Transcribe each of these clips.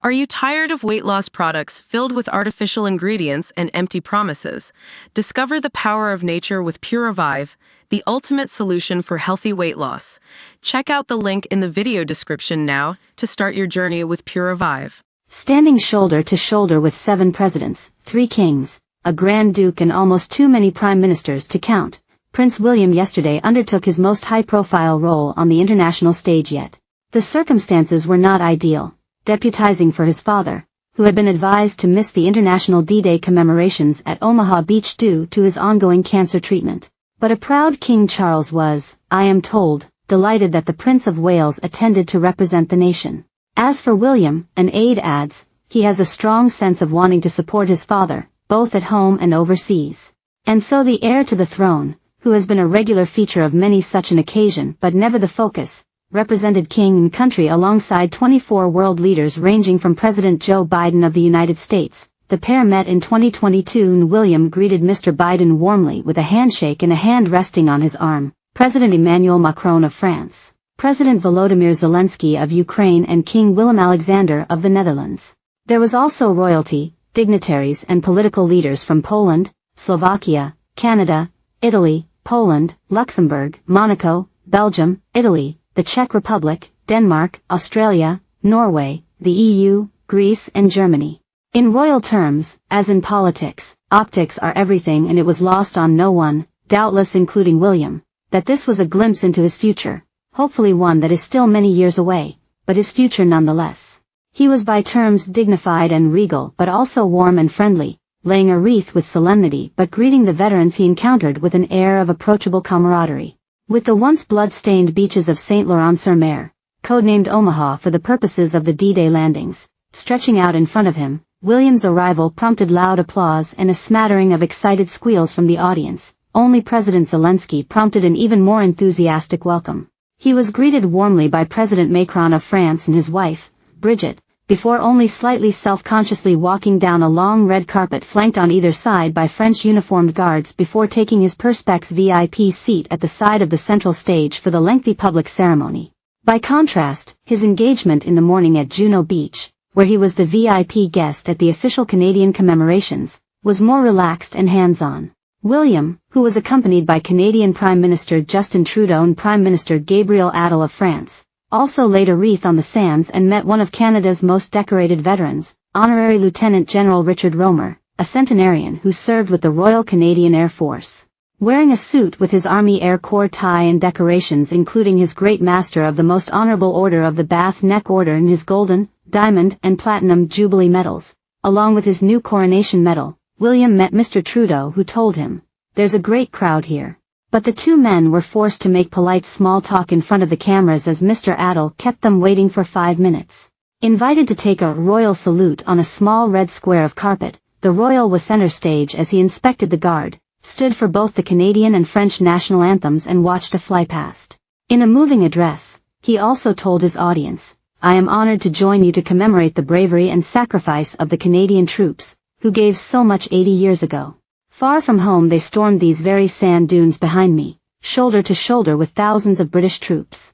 Are you tired of weight loss products filled with artificial ingredients and empty promises? Discover the power of nature with Pure Revive, the ultimate solution for healthy weight loss. Check out the link in the video description now to start your journey with Pure Revive. Standing shoulder to shoulder with 7 presidents, 3 kings, a Grand Duke and almost too many prime ministers to count, Prince William yesterday undertook his most high-profile role on the international stage yet. The circumstances were not ideal. Deputizing for his father, who had been advised to miss the International D-Day commemorations at Omaha Beach due to his ongoing cancer treatment. But a proud King Charles was, I am told, delighted that the Prince of Wales attended to represent the nation. As for William, an aide adds, he has a strong sense of wanting to support his father, both at home and overseas. And so the heir to the throne, who has been a regular feature of many such an occasion but never the focus, represented king and country alongside 24 world leaders ranging from President Joe Biden of the United States. The pair met in 2022 and William greeted Mr. Biden warmly with a handshake and a hand resting on his arm. President Emmanuel Macron of France, President Volodymyr Zelensky of Ukraine and King Willem-Alexander of the Netherlands. There was also royalty, dignitaries and political leaders from Poland, Slovakia, Canada, Italy, Poland, Luxembourg, Monaco, Belgium, Italy, the Czech Republic, Denmark, Australia, Norway, the EU, Greece and Germany. In royal terms, as in politics, optics are everything, and it was lost on no one, doubtless including William, that this was a glimpse into his future, hopefully one that is still many years away, but his future nonetheless. He was by terms dignified and regal but also warm and friendly, laying a wreath with solemnity but greeting the veterans he encountered with an air of approachable camaraderie. With the once blood-stained beaches of Saint-Laurent-sur-Mer, codenamed Omaha for the purposes of the D-Day landings, stretching out in front of him, William's arrival prompted loud applause and a smattering of excited squeals from the audience. Only President Zelensky prompted an even more enthusiastic welcome. He was greeted warmly by President Macron of France and his wife, Brigitte, before only slightly self-consciously walking down a long red carpet flanked on either side by French uniformed guards before taking his Perspex VIP seat at the side of the central stage for the lengthy public ceremony. By contrast, his engagement in the morning at Juno Beach, where he was the VIP guest at the official Canadian commemorations, was more relaxed and hands-on. William, who was accompanied by Canadian Prime Minister Justin Trudeau and Prime Minister Gabriel Attal of France, also laid a wreath on the sands and met one of Canada's most decorated veterans, Honorary Lieutenant General Richard Romer, a centenarian who served with the Royal Canadian Air Force. Wearing a suit with his Army Air Corps tie and decorations including his Great Master of the Most Honorable Order of the Bath Neck Order and his Golden, Diamond and Platinum Jubilee medals, along with his new Coronation Medal, William met Mr. Trudeau, who told him, "There's a great crowd here." But the two men were forced to make polite small talk in front of the cameras as Mr. Attal kept them waiting for 5 minutes. Invited to take a royal salute on a small red square of carpet, the royal was center stage as he inspected the guard, stood for both the Canadian and French national anthems and watched a fly past. In a moving address, he also told his audience, "I am honored to join you to commemorate the bravery and sacrifice of the Canadian troops, who gave so much 80 years ago. Far from home they stormed these very sand dunes behind me, shoulder to shoulder with thousands of British troops.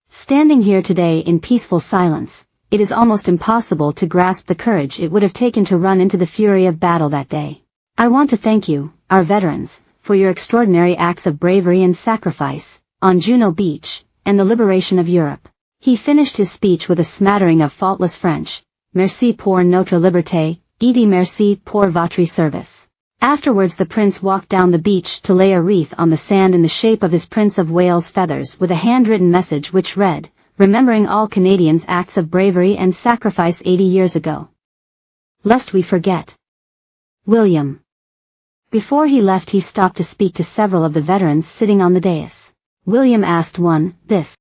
Standing here today in peaceful silence, it is almost impossible to grasp the courage it would have taken to run into the fury of battle that day. I want to thank you, our veterans, for your extraordinary acts of bravery and sacrifice, on Juno Beach, and the liberation of Europe." He finished his speech with a smattering of faultless French, "Merci pour notre liberté, et merci pour votre service." Afterwards the prince walked down the beach to lay a wreath on the sand in the shape of his Prince of Wales feathers with a handwritten message which read, "Remembering all Canadians' acts of bravery and sacrifice 80 years ago. Lest we forget. William." Before he left he stopped to speak to several of the veterans sitting on the dais. William asked one, "This